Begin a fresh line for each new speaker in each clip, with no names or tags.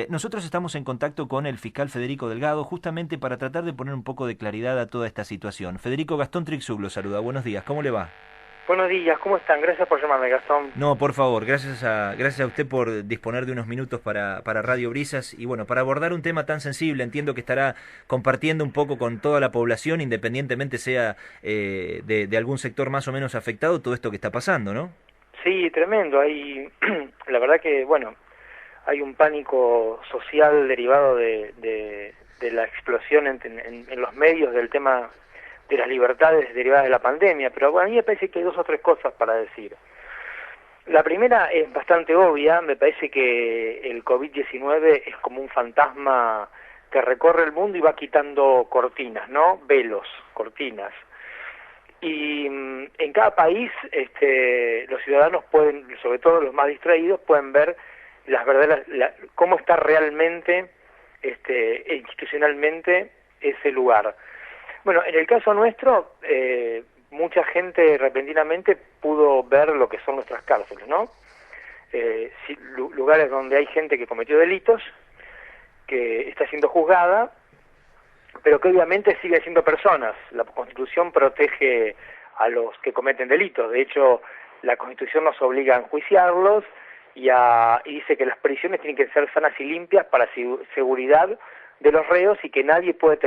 Nosotros estamos en contacto con el fiscal Federico Delgado justamente para tratar de poner un poco de claridad a toda esta situación. Federico, Gastón Trixug lo saluda. Buenos días, ¿cómo le va?
Buenos días, ¿cómo están? Gracias por llamarme, Gastón.
No, por favor, gracias a usted por disponer de unos minutos para Radio Brisas y bueno, para abordar un tema tan sensible. Entiendo que estará compartiendo un poco con toda la población, independientemente sea de algún sector más o menos afectado, todo esto que está pasando, ¿no?
Sí, tremendo. La verdad que, bueno, hay un pánico social derivado de la explosión en los medios del tema de las libertades derivadas de la pandemia, pero bueno, a mí me parece que hay dos o tres cosas para decir. La primera es bastante obvia, me parece que el COVID-19 es como un fantasma que recorre el mundo y va quitando cortinas, ¿no? Velos, cortinas. Y en cada país los ciudadanos pueden, sobre todo los más distraídos, pueden ver las verdaderas, cómo está realmente institucionalmente ese lugar. Bueno, en el caso nuestro, mucha gente repentinamente pudo ver lo que son nuestras cárceles, ¿no? Lugares donde hay gente que cometió delitos, que está siendo juzgada, pero que obviamente sigue siendo personas. La Constitución protege a los que cometen delitos. De hecho, la Constitución nos obliga a enjuiciarlos y dice que las prisiones tienen que ser sanas y limpias para seguridad de los reos y que nadie puede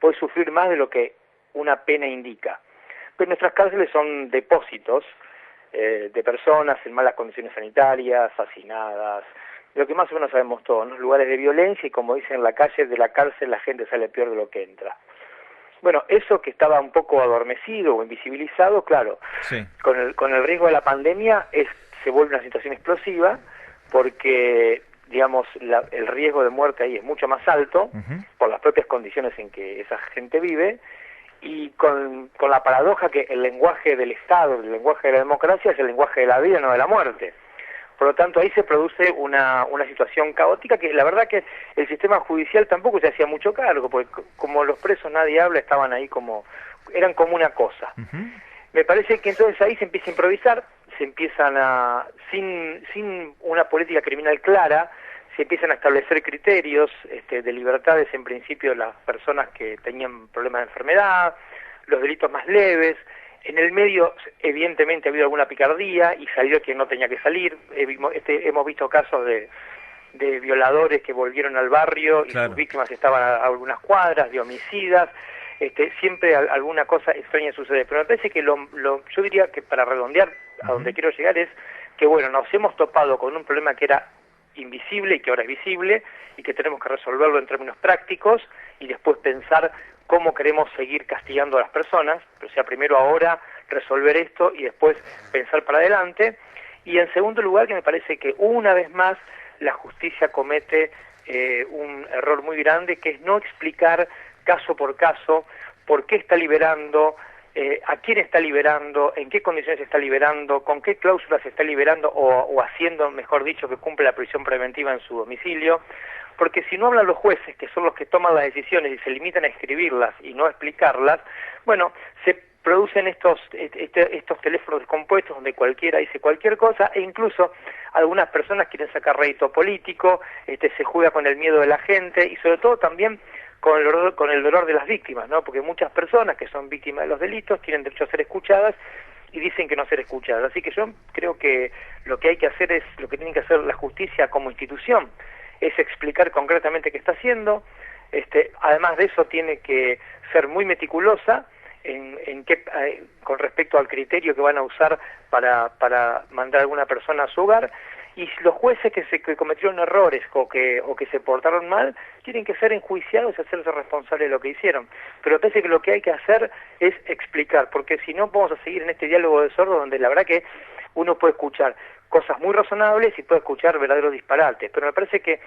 puede sufrir más de lo que una pena indica. Pero nuestras cárceles son depósitos de personas en malas condiciones sanitarias, hacinadas, lo que más o menos sabemos todos, ¿no? Lugares de violencia y, como dicen en la calle, de la cárcel la gente sale peor de lo que entra. Bueno, eso que estaba un poco adormecido o invisibilizado, claro,
Sí.
con el riesgo de la pandemia se vuelve una situación explosiva porque, digamos, el riesgo de muerte ahí es mucho más alto
Ujú.
por las propias condiciones en que esa gente vive y con la paradoja que el lenguaje del Estado, el lenguaje de la democracia es el lenguaje de la vida, no de la muerte. Por lo tanto, ahí se produce una situación caótica que la verdad que el sistema judicial tampoco se hacía mucho cargo, porque como los presos nadie habla, estaban ahí eran como una cosa.
Ujú.
Me parece que entonces ahí se empieza a improvisar, sin una política criminal clara, se empiezan a establecer criterios de libertades en principio de las personas que tenían problemas de enfermedad, los delitos más leves. En el medio, evidentemente, ha habido alguna picardía y salió quien no tenía que salir. Hemos visto casos de violadores que volvieron al barrio y sus
Claro.
víctimas estaban a algunas cuadras, de homicidas. Siempre alguna cosa extraña sucede. Pero me parece que yo diría que para redondear a
Ujú.
donde quiero llegar es que, bueno, nos hemos topado con un problema que era invisible y que ahora es visible y que tenemos que resolverlo en términos prácticos y después pensar cómo queremos seguir castigando a las personas, o sea, primero ahora resolver esto y después pensar para adelante. Y en segundo lugar, que me parece que una vez más la justicia comete un error muy grande, que es no explicar caso por caso por qué está liberando, a quién está liberando, en qué condiciones está liberando, con qué cláusulas está liberando o haciendo, mejor dicho, que cumple la prisión preventiva en su domicilio, porque si no hablan los jueces, que son los que toman las decisiones y se limitan a escribirlas y no a explicarlas, bueno, se producen estos teléfonos descompuestos donde cualquiera dice cualquier cosa e incluso algunas personas quieren sacar rédito político, se juega con el miedo de la gente y sobre todo también con el dolor de las víctimas, ¿no? Porque muchas personas que son víctimas de los delitos tienen derecho a ser escuchadas y dicen que no ser escuchadas. Así que yo creo que lo que hay que hacer es, lo que tiene que hacer la justicia como institución, es explicar concretamente qué está haciendo. Además de eso tiene que ser muy meticulosa con respecto al criterio que van a usar para mandar a alguna persona a su hogar, y los jueces que cometieron errores o que se portaron mal tienen que ser enjuiciados y hacerse responsables de lo que hicieron. Pero parece que lo que hay que hacer es explicar, porque si no vamos a seguir en este diálogo de sordos donde la verdad que uno puede escuchar cosas muy razonables y puede escuchar verdaderos disparates, pero me parece que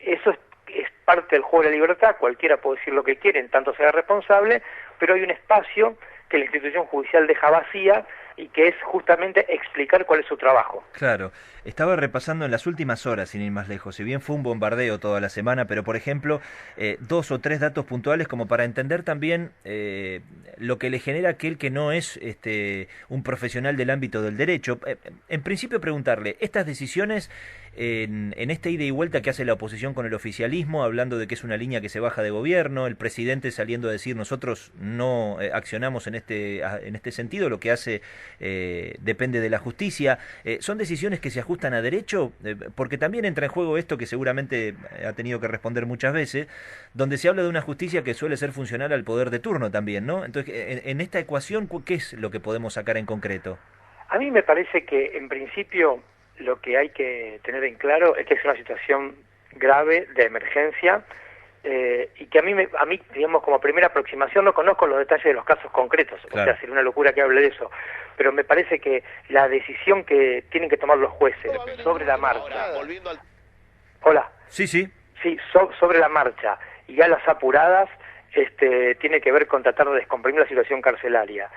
eso es parte del juego de la libertad, cualquiera puede decir lo que quiere, en tanto sea responsable, pero hay un espacio que la institución judicial deja vacía y que es justamente explicar cuál es su trabajo.
Claro, estaba repasando en las últimas horas, sin ir más lejos, si bien fue un bombardeo toda la semana, pero por ejemplo, dos o tres datos puntuales como para entender también lo que le genera a aquel que no es un profesional del ámbito del derecho. En principio preguntarle, ¿estas decisiones en esta ida y vuelta que hace la oposición con el oficialismo, hablando de que es una línea que se baja de gobierno, el presidente saliendo a decir nosotros no accionamos en este sentido, lo que hace depende de la justicia. ¿Son decisiones que se ajustan a derecho? Porque también entra en juego esto que seguramente ha tenido que responder muchas veces, donde se habla de una justicia que suele ser funcional al poder de turno también, ¿no? Entonces, en esta ecuación, ¿qué es lo que podemos sacar en concreto?
A mí me parece que, en principio, lo que hay que tener en claro es que es una situación grave de emergencia y que a mí, digamos, como primera aproximación, no conozco los detalles de los casos concretos,
Claro.
o sea, sería una locura que hable de eso, pero me parece que la decisión que tienen que tomar los jueces sobre la marcha... Hola.
Sí, sí.
Sí, sobre la marcha y a las apuradas, tiene que ver con tratar de descomprimir la situación carcelaria.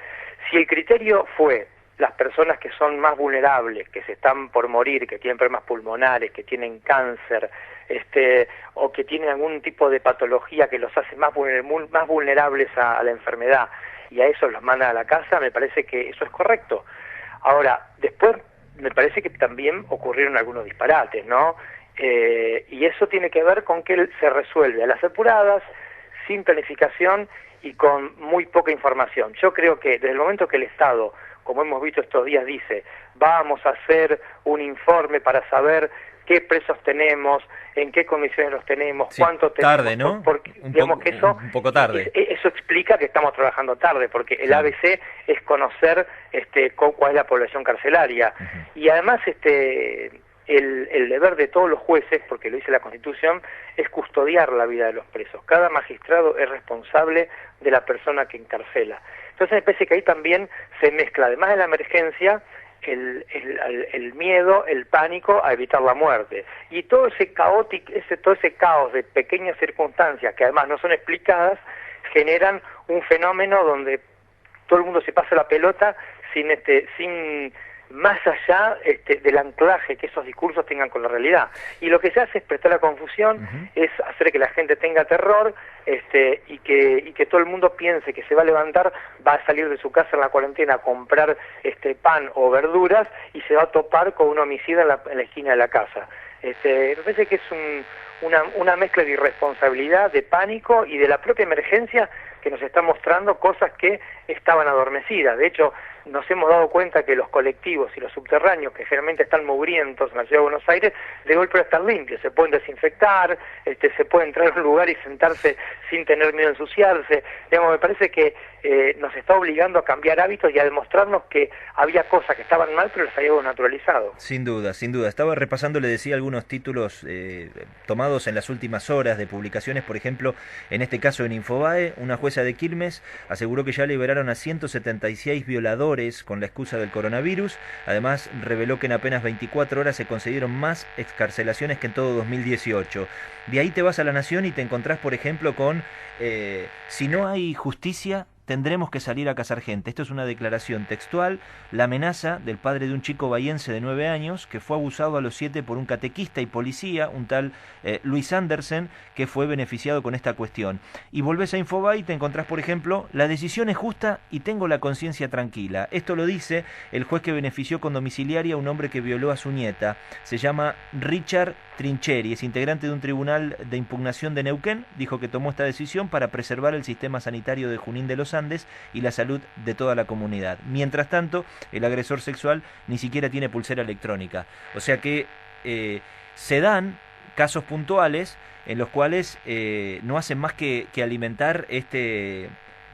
Si el criterio fue las personas que son más vulnerables, que se están por morir, que tienen problemas pulmonares, que tienen cáncer, o que tienen algún tipo de patología que los hace más vulnerables a la enfermedad, y a eso los mandan a la casa, me parece que eso es correcto. Ahora, después me parece que también ocurrieron algunos disparates, ¿no? Y eso tiene que ver con que se resuelve a las apuradas, sin planificación y con muy poca información. Yo creo que desde el momento que el Estado, como hemos visto estos días, dice vamos a hacer un informe para saber qué presos tenemos, en qué condiciones los tenemos,
Sí,
cuánto tenemos...
tarde, ¿no?
Porque, digamos que eso,
un poco tarde.
Eso explica que estamos trabajando tarde, porque el
Claro.
ABC es conocer cuál es la población carcelaria. Y además el deber de todos los jueces, porque lo dice la Constitución, es custodiar la vida de los presos. Cada magistrado es responsable de la persona que encarcela. Entonces me parece que ahí también se mezcla, además de la emergencia, el miedo, el pánico a evitar la muerte. Y todo ese caos de pequeñas circunstancias que además no son explicadas, generan un fenómeno donde todo el mundo se pasa la pelota sin más allá del anclaje que esos discursos tengan con la realidad. Y lo que se hace es prestar la confusión, es hacer que la gente tenga terror, y que todo el mundo piense que se va a levantar, va a salir de su casa en la cuarentena a comprar pan o verduras y se va a topar con un homicida en la esquina de la casa. Me parece que es una mezcla de irresponsabilidad, de pánico y de la propia emergencia que nos está mostrando cosas que estaban adormecidas. De hecho, nos hemos dado cuenta que los colectivos y los subterráneos, que generalmente están mugrientos en la ciudad de Buenos Aires, de golpe están limpios, se pueden desinfectar, se puede entrar a un lugar y sentarse sin tener miedo a ensuciarse. Digamos, me parece que nos está obligando a cambiar hábitos y a demostrarnos que había cosas que estaban mal, pero las habíamos naturalizado.
Sin duda, sin duda. Estaba repasando, le decía, algunos títulos tomados en las últimas horas de publicaciones, por ejemplo, en este caso en Infobae, una jueza de Quilmes aseguró que ya liberaron a 176 violadores con la excusa del coronavirus. Además, reveló que en apenas 24 horas se concedieron más excarcelaciones que en todo 2018. De ahí te vas a La Nación y te encontrás, por ejemplo, con si no hay justicia, tendremos que salir a cazar gente. Esto es una declaración textual, la amenaza del padre de un chico bahiense de 9 años que fue abusado a los 7 por un catequista y policía, un tal Luis Andersen, que fue beneficiado con esta cuestión. Y volvés a Infobae y te encontrás, por ejemplo, la decisión es justa y tengo la conciencia tranquila. Esto lo dice el juez que benefició con domiciliaria a un hombre que violó a su nieta. Se llama Richard Trincheri, es integrante de un tribunal de impugnación de Neuquén. Dijo que tomó esta decisión para preservar el sistema sanitario de Junín de los Andes y la salud de toda la comunidad. Mientras tanto, el agresor sexual ni siquiera tiene pulsera electrónica. O sea que se dan casos puntuales en los cuales no hacen más que alimentar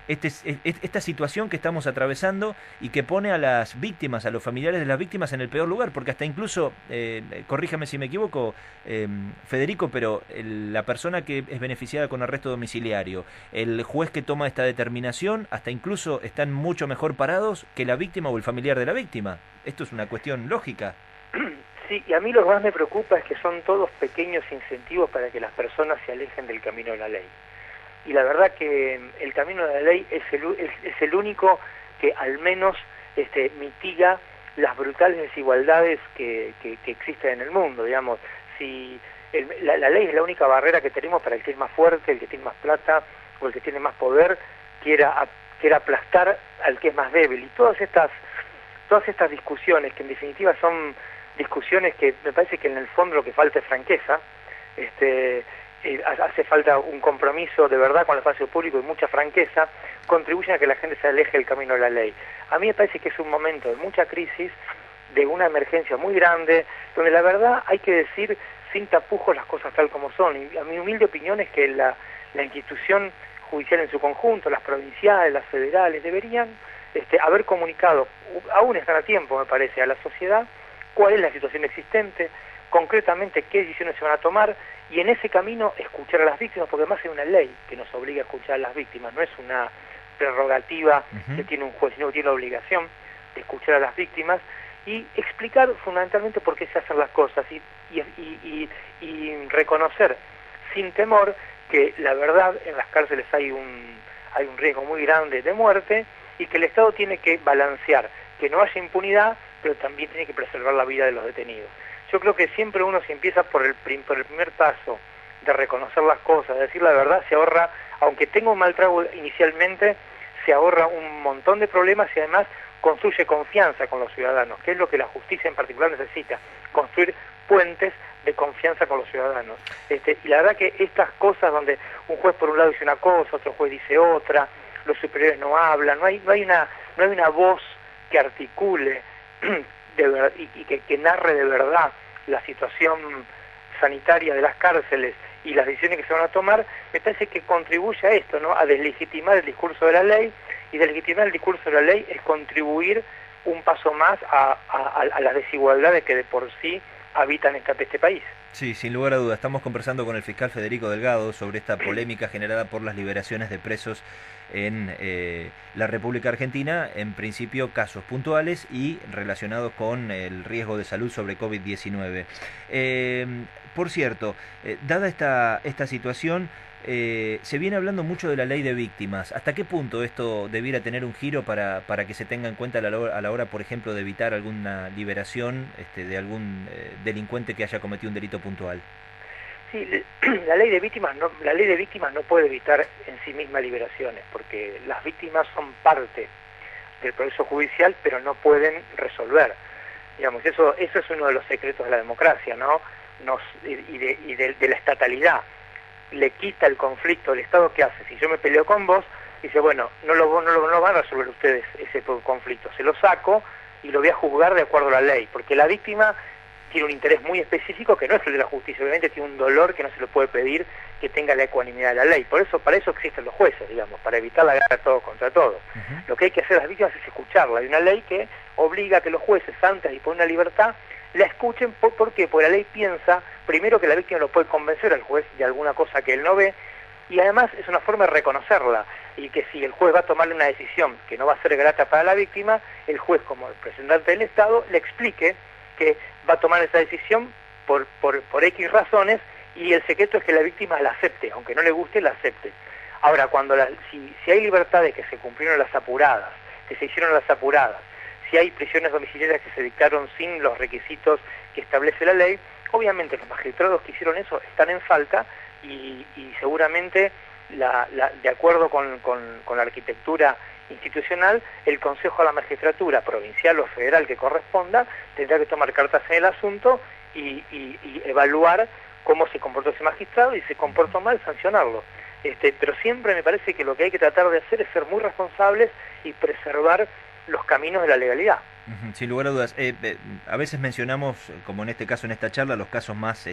esta situación que estamos atravesando y que pone a las víctimas, a los familiares de las víctimas en el peor lugar, porque hasta incluso, corríjame si me equivoco, Federico, pero la persona que es beneficiada con arresto domiciliario, el juez que toma esta determinación, hasta incluso están mucho mejor parados que la víctima o el familiar de la víctima. Esto es una cuestión lógica.
Sí, y a mí lo que más me preocupa es que son todos pequeños incentivos para que las personas se alejen del camino de la ley. Y la verdad que el camino de la ley es el único que al menos mitiga las brutales desigualdades que existen en el mundo. Digamos, si la ley es la única barrera que tenemos para el que es más fuerte, el que tiene más plata o el que tiene más poder quiera aplastar al que es más débil. Y todas estas discusiones, que en definitiva son discusiones que me parece que en el fondo lo que falta es franqueza. Hace falta un compromiso de verdad con el espacio público y mucha franqueza, contribuyen a que la gente se aleje del camino de la ley. A mí me parece que es un momento de mucha crisis, de una emergencia muy grande, donde la verdad hay que decir sin tapujos las cosas tal como son. Y a mi humilde opinión es que la institución judicial en su conjunto, las provinciales, las federales, deberían haber comunicado, aún están a tiempo me parece, a la sociedad cuál es la situación existente, concretamente qué decisiones se van a tomar, y en ese camino escuchar a las víctimas, porque además hay una ley que nos obliga a escuchar a las víctimas, no es una prerrogativa que tiene un juez, sino que tiene la obligación de escuchar a las víctimas y explicar fundamentalmente por qué se hacen las cosas y reconocer sin temor que la verdad en las cárceles hay un riesgo muy grande de muerte y que el Estado tiene que balancear, que no haya impunidad, pero también tiene que preservar la vida de los detenidos. Yo creo que siempre uno, si empieza por el primer paso de reconocer las cosas, de decir la verdad, se ahorra, aunque tenga un mal trago inicialmente, se ahorra un montón de problemas y además construye confianza con los ciudadanos, que es lo que la justicia en particular necesita, construir puentes de confianza con los ciudadanos. Y la verdad que estas cosas donde un juez por un lado dice una cosa, otro juez dice otra, los superiores no hablan, no hay una voz que articule de verdad, y que narre de verdad la situación sanitaria de las cárceles y las decisiones que se van a tomar, me parece que contribuye a esto, ¿no? A deslegitimar el discurso de la ley, y deslegitimar el discurso de la ley es contribuir un paso más a las desigualdades que de por sí habitan este país.
Sí, sin lugar a dudas. Estamos conversando con el fiscal Federico Delgado sobre esta polémica generada por las liberaciones de presos en la República Argentina, en principio casos puntuales y relacionados con el riesgo de salud sobre COVID-19. Por cierto, dada esta situación, se viene hablando mucho de la ley de víctimas. ¿Hasta qué punto esto debiera tener un giro para que se tenga en cuenta a la hora, por ejemplo, de evitar alguna liberación de algún delincuente que haya cometido un delito puntual?
Sí, la ley de víctimas no puede evitar en sí misma liberaciones, porque las víctimas son parte del proceso judicial, pero no pueden resolver. Digamos, eso es uno de los secretos de la democracia, ¿no? De la estatalidad. Le quita el conflicto al Estado. ¿Qué hace? Si yo me peleo con vos, dice, bueno, no van a resolver ustedes ese conflicto, se lo saco y lo voy a juzgar de acuerdo a la ley, porque la víctima tiene un interés muy específico que no es el de la justicia, obviamente tiene un dolor que no se le puede pedir que tenga la ecuanimidad de la ley. Para eso existen los jueces, digamos, para evitar la guerra todo contra todos. Lo que hay que hacer a las víctimas es escucharla. Hay una ley que obliga a que los jueces, antes de imponer una libertad, la escuchen. ¿Por qué? Porque la ley piensa, primero, que la víctima lo puede convencer al juez de alguna cosa que él no ve, y además es una forma de reconocerla, y que si el juez va a tomarle una decisión que no va a ser grata para la víctima, el juez, como representante del Estado, le explique que va a tomar esa decisión por X razones, y el secreto es que la víctima la acepte, aunque no le guste, la acepte. Ahora, si hay libertades que se cumplieron las apuradas, que se hicieron las apuradas, si hay prisiones domiciliarias que se dictaron sin los requisitos que establece la ley, obviamente los magistrados que hicieron eso están en falta, y seguramente de acuerdo con la arquitectura institucional, el Consejo de la Magistratura provincial o federal que corresponda tendrá que tomar cartas en el asunto y evaluar cómo se comportó ese magistrado, y si se comportó mal, sancionarlo. Pero siempre me parece que lo que hay que tratar de hacer es ser muy responsables y preservar los caminos de la legalidad.
Sin lugar a dudas. A veces mencionamos, como en este caso, en esta charla, los casos más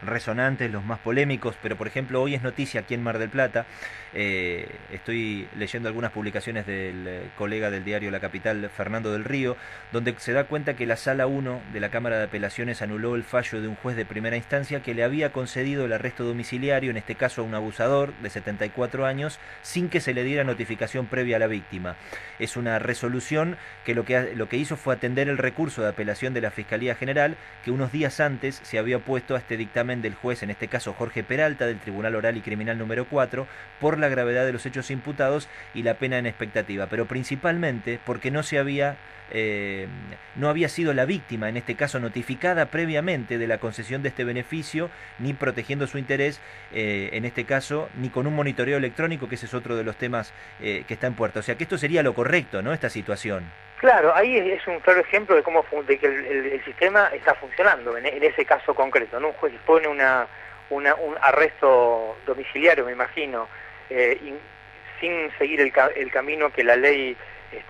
resonantes, los más polémicos, pero por ejemplo hoy es noticia aquí en Mar del Plata. Estoy leyendo algunas publicaciones del colega del diario La Capital, Fernando del Río, donde se da cuenta que la Sala 1 de la Cámara de Apelaciones anuló el fallo de un juez de primera instancia que le había concedido el arresto domiciliario, en este caso a un abusador de 74 años, sin que se le diera notificación previa a la víctima. Es una resolución que lo que hizo fue atender el recurso de apelación de la Fiscalía General, que unos días antes se había opuesto a este dictamen del juez, en este caso Jorge Peralta, del Tribunal Oral y Criminal número 4, por la gravedad de los hechos imputados y la pena en expectativa, pero principalmente porque no había sido la víctima, en este caso, notificada previamente de la concesión de este beneficio, ni protegiendo su interés, en este caso, ni con un monitoreo electrónico, que ese es otro de los temas que está en puerta. O sea que esto sería lo correcto, ¿no?, esta situación.
Claro, ahí es un claro ejemplo de cómo de que el sistema está funcionando en ese caso concreto, ¿no? Un juez pone un arresto domiciliario, me imagino, sin seguir el camino que la ley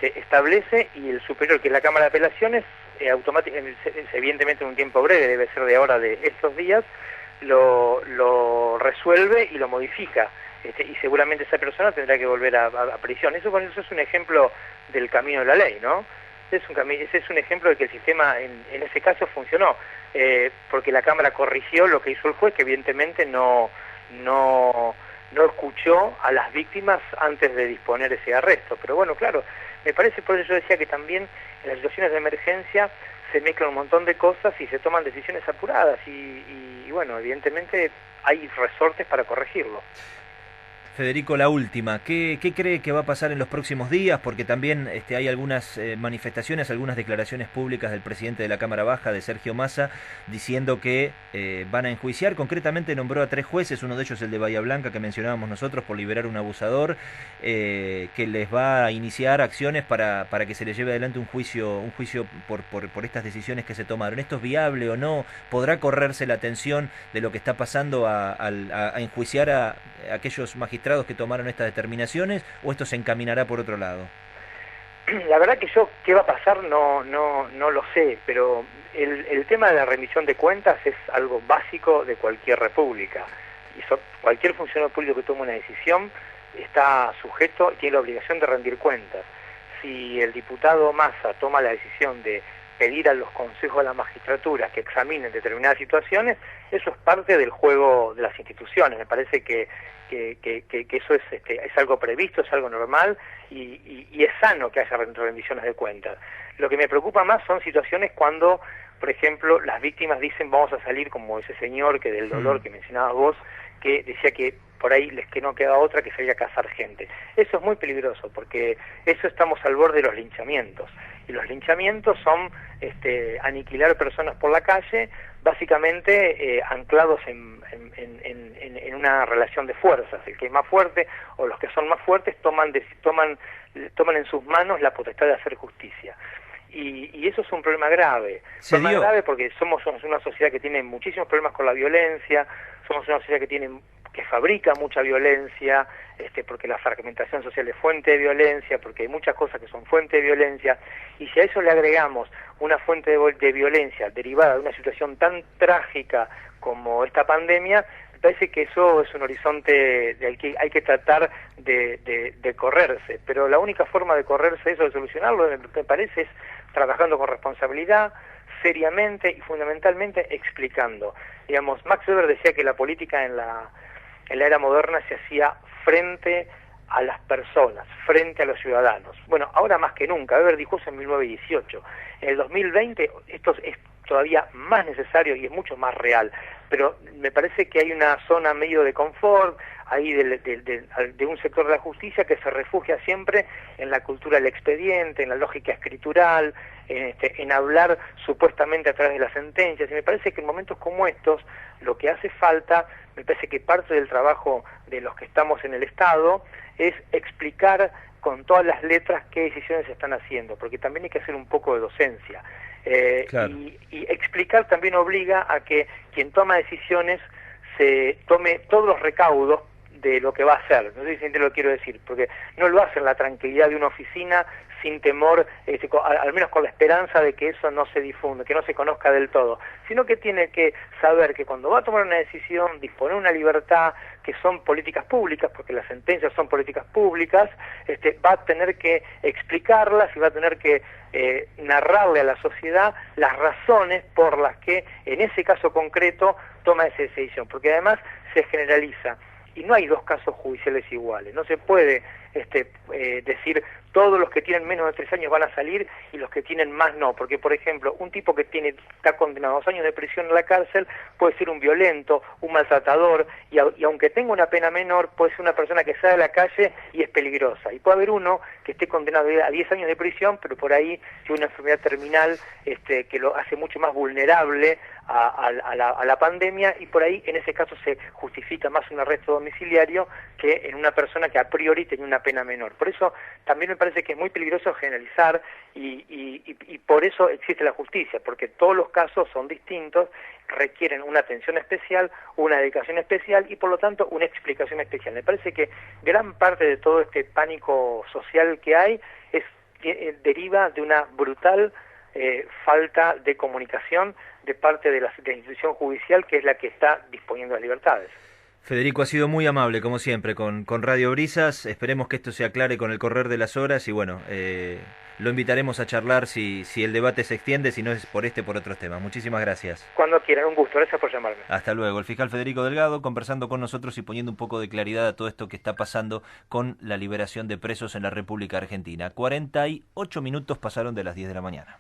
establece, y el superior, que es la Cámara de Apelaciones, automáticamente, evidentemente en un tiempo breve, debe ser de ahora, de estos días, lo resuelve y lo modifica. Y seguramente esa persona tendrá que volver a prisión. Eso es un ejemplo del camino de la ley, ¿no? Ese es un ejemplo de que el sistema en ese caso funcionó, porque la Cámara corrigió lo que hizo el juez, que evidentemente no escuchó a las víctimas antes de disponer ese arresto. Pero bueno, claro, me parece, por eso yo decía que también en las situaciones de emergencia se mezclan un montón de cosas y se toman decisiones apuradas y bueno, evidentemente hay resortes para corregirlo.
Federico, la última, ¿qué cree que va a pasar en los próximos días? Porque también hay algunas manifestaciones, algunas declaraciones públicas del presidente de la Cámara Baja, de Sergio Massa, diciendo que van a enjuiciar. Concretamente nombró a 3 jueces, uno de ellos el de Bahía Blanca que mencionábamos nosotros, por liberar un abusador, que les va a iniciar acciones para que se les lleve adelante un juicio por estas decisiones que se tomaron. ¿Esto es viable o no? ¿Podrá correrse la atención de lo que está pasando a enjuiciar a aquellos magistrados que tomaron estas determinaciones, o esto se encaminará por otro lado?
La verdad que yo, ¿qué va a pasar? No lo sé, pero el tema de la rendición de cuentas es algo básico de cualquier república. Y cualquier funcionario público que tome una decisión está sujeto y tiene la obligación de rendir cuentas. Si el diputado Massa toma la decisión de pedir a los consejos de la magistratura que examinen determinadas situaciones, eso es parte del juego de las instituciones. Me parece que eso es algo previsto, es algo normal y es sano que haya rendiciones de cuentas. Lo que me preocupa más son situaciones cuando, por ejemplo, las víctimas dicen vamos a salir, como ese señor que del dolor que mencionabas vos, que decía que por ahí que no queda otra que salir a cazar gente. Eso es muy peligroso, porque eso estamos al borde de los linchamientos. Y los linchamientos son aniquilar personas por la calle, básicamente anclados en una relación de fuerzas. El que es más fuerte o los que son más fuertes toman en sus manos la potestad de hacer justicia. Y eso es un problema grave. Grave porque somos una sociedad que tiene muchísimos problemas con la violencia, somos una sociedad que fabrica mucha violencia, porque la fragmentación social es fuente de violencia, porque hay muchas cosas que son fuente de violencia, y si a eso le agregamos una fuente de violencia derivada de una situación tan trágica como esta pandemia, me parece que eso es un horizonte del que hay que tratar de correrse. Pero la única forma de correrse eso, de solucionarlo, me parece, es trabajando con responsabilidad, seriamente y fundamentalmente explicando. Digamos, Max Weber decía que la política en la era moderna se hacía frente a las personas, frente a los ciudadanos. Bueno, ahora más que nunca. Weber dijo eso en 1918. En el 2020 esto es todavía más necesario y es mucho más real. Pero me parece que hay una zona medio de confort ahí de un sector de la justicia que se refugia siempre en la cultura del expediente, en la lógica escritural, en hablar supuestamente a través de las sentencias. Y me parece que en momentos como estos lo que hace falta, me parece que parte del trabajo de los que estamos en el Estado es explicar con todas las letras qué decisiones se están haciendo, porque también hay que hacer un poco de docencia. Claro. Y explicar también obliga a que quien toma decisiones se tome todos los recaudos de lo que va a hacer. No sé si lo quiero decir, porque no lo hace en la tranquilidad de una oficina sin temor, al menos con la esperanza de que eso no se difunda, que no se conozca del todo, sino que tiene que saber que cuando va a tomar una decisión, disponer una libertad, que son políticas públicas, porque las sentencias son políticas públicas, va a tener que explicarlas y va a tener que narrarle a la sociedad las razones por las que en ese caso concreto toma esa decisión, porque además se generaliza. Y no hay dos casos judiciales iguales. No se puede decir todos los que tienen menos de 3 años van a salir y los que tienen más no. Porque, por ejemplo, un tipo que está condenado a 2 años de prisión en la cárcel puede ser un violento, un maltratador, y aunque tenga una pena menor, puede ser una persona que sale a la calle y es peligrosa. Y puede haber uno que esté condenado a 10 años de prisión, pero por ahí tiene una enfermedad terminal que lo hace mucho más vulnerable a la pandemia, y por ahí en ese caso se justifica más un arresto domiciliario que en una persona que a priori tenía una pena menor. Por eso también me parece parece que es muy peligroso generalizar y por eso existe la justicia, porque todos los casos son distintos, requieren una atención especial, una dedicación especial y por lo tanto una explicación especial. Me parece que gran parte de todo este pánico social que hay deriva de una brutal falta de comunicación de parte de la institución judicial, que es la que está disponiendo de las libertades.
Federico, ha sido muy amable, como siempre, con Radio Brisas. Esperemos que esto se aclare con el correr de las horas y bueno, lo invitaremos a charlar si el debate se extiende, si no es por por otros temas. Muchísimas gracias.
Cuando quieran, un gusto. Gracias por llamarme.
Hasta luego. El fiscal Federico Delgado conversando con nosotros y poniendo un poco de claridad a todo esto que está pasando con la liberación de presos en la República Argentina. 48 minutos pasaron de las 10 de la mañana.